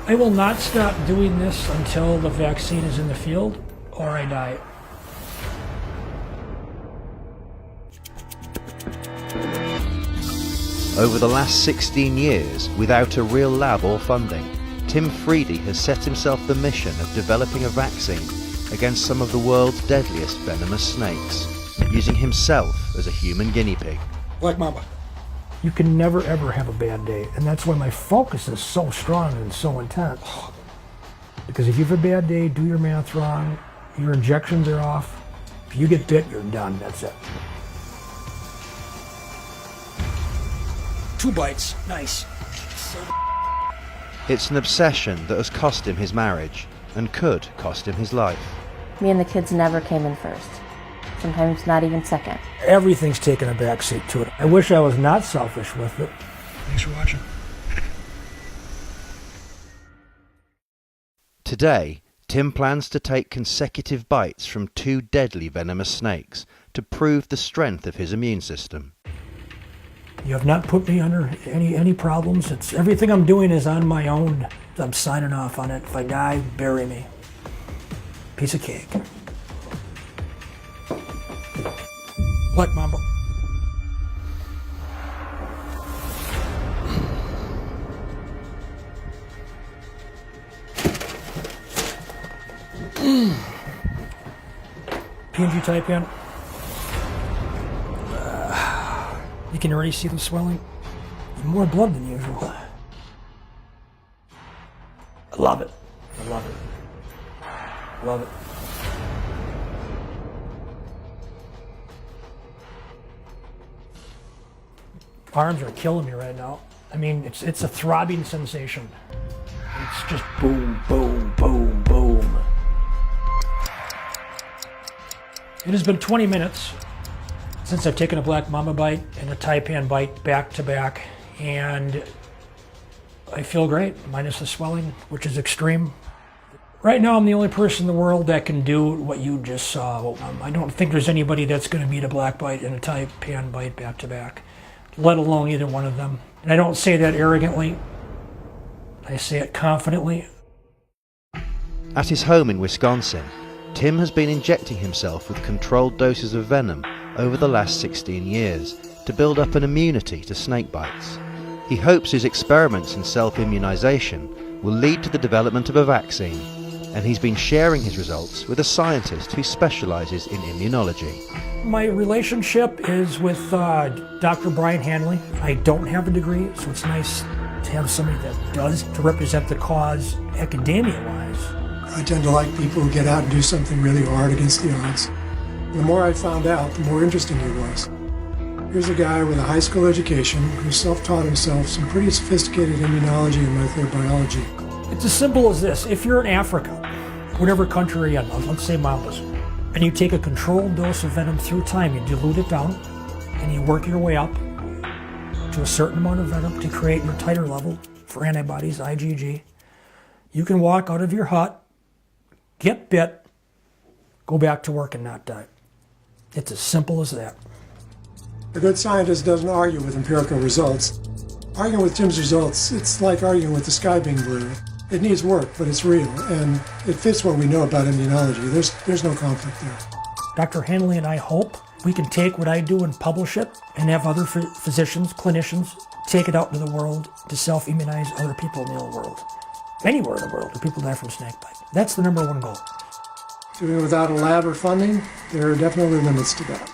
I will not stop doing this until the vaccine is in the field or I die. Over the last 16 years, without a real lab or funding, Tim Freedy has set himself the mission of developing a vaccine against some of the world's deadliest venomous snakes, using himself as a human guinea pig. Black Mamba. You can never ever have a bad day, and that's why my focus is so strong and so intense. Because if you have a bad day, do your math wrong, your injections are off, if you get bit, you're done, that's it. 2 bites, nice. It's an obsession that has cost him his marriage, and could cost him his life. Me and the kids never came in first. Sometimes not even second. Everything's taken a backseat to it. I wish I was not selfish with it. Thanks for watching. Today, Tim plans to take consecutive bites from 2 deadly venomous snakes to prove the strength of his immune system. You have not put me under any problems. It's everything I'm doing is on my own. I'm signing off on it. If I die, bury me. Piece of cake. Black Mamba. PNG Taipan. You can already see the swelling. More blood than usual. I love it. I love it. Love it. Arms are killing me right now. I mean, it's a throbbing sensation. It's just boom, boom, boom, boom. It has been 20 minutes since I've taken a Black Mamba bite and a Taipan bite back to back, and I feel great, minus the swelling, which is extreme. Right now, I'm the only person in the world that can do what you just saw. I don't think there's anybody that's going to beat a black bite and a Taipan bite back to back, let alone either one of them. And I don't say that arrogantly. I say it confidently. At his home in Wisconsin, Tim has been injecting himself with controlled doses of venom over the last 16 years to build up an immunity to snake bites. He hopes his experiments in self-immunization will lead to the development of a vaccine, and he's been sharing his results with a scientist who specializes in immunology. My relationship is with Dr. Brian Hanley. I don't have a degree, so it's nice to have somebody that does to represent the cause academia-wise. I tend to like people who get out and do something really hard against the odds. The more I found out, the more interesting he was. Here's a guy with a high school education who self-taught himself some pretty sophisticated immunology and molecular biology. It's as simple as this. If you're in Africa, whatever country you're in, let's say Mambas, and you take a controlled dose of venom through time, you dilute it down, and you work your way up to a certain amount of venom to create your titer level for antibodies, IgG, you can walk out of your hut, get bit, go back to work and not die. It's as simple as that. A good scientist doesn't argue with empirical results. Arguing with Tim's results, it's like arguing with the sky being blue. It needs work, but it's real, and it fits what we know about immunology. There's no conflict there. Dr. Hanley and I hope we can take what I do and publish it and have other physicians, clinicians, take it out into the world to self-immunize other people in the whole world. Anywhere in the world where people die from snakebite. That's the #1 goal. Doing it without a lab or funding, there are definitely limits to that.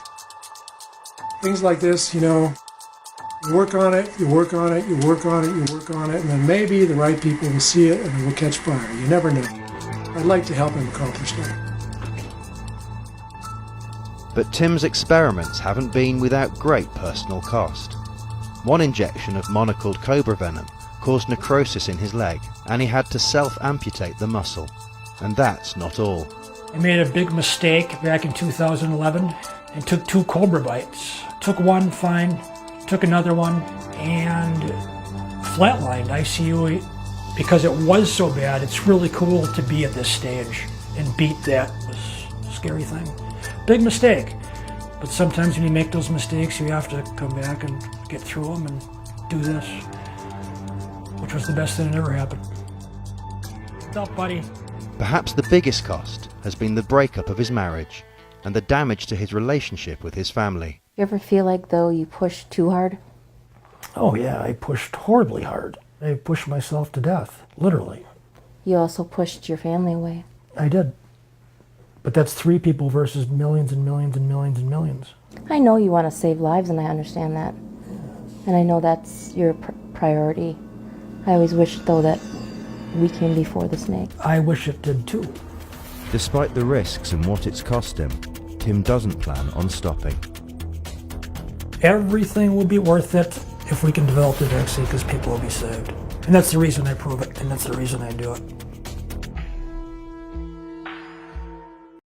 Things like this, you work on it, you work on it, you work on it, you work on it, and then maybe the right people will see it and it will catch fire. You never know. I'd like to help him accomplish that. But Tim's experiments haven't been without great personal cost. One injection of monocled cobra venom caused necrosis in his leg, and he had to self-amputate the muscle. And that's not all. I made a big mistake back in 2011 and took 2 cobra bites. Took one, fine, took another one, and flatlined ICU. Because it was so bad, it's really cool to be at this stage and beat that scary thing. Big mistake. But sometimes when you make those mistakes, you have to come back and get through them and do this, which was the best thing that ever happened. What's up, buddy? Perhaps the biggest cost has been the breakup of his marriage and the damage to his relationship with his family. You ever feel like, though, you pushed too hard? Oh yeah, I pushed horribly hard. I pushed myself to death, literally. You also pushed your family away. I did. But that's 3 people versus millions and millions and millions and millions. I know you want to save lives, and I understand that. And I know that's your priority. I always wish, though, that we came before the snake. I wish it did too. Despite the risks and what it's cost him, Tim doesn't plan on stopping. Everything will be worth it if we can develop the vaccine, because people will be saved. And that's the reason I prove it, and that's the reason I do it.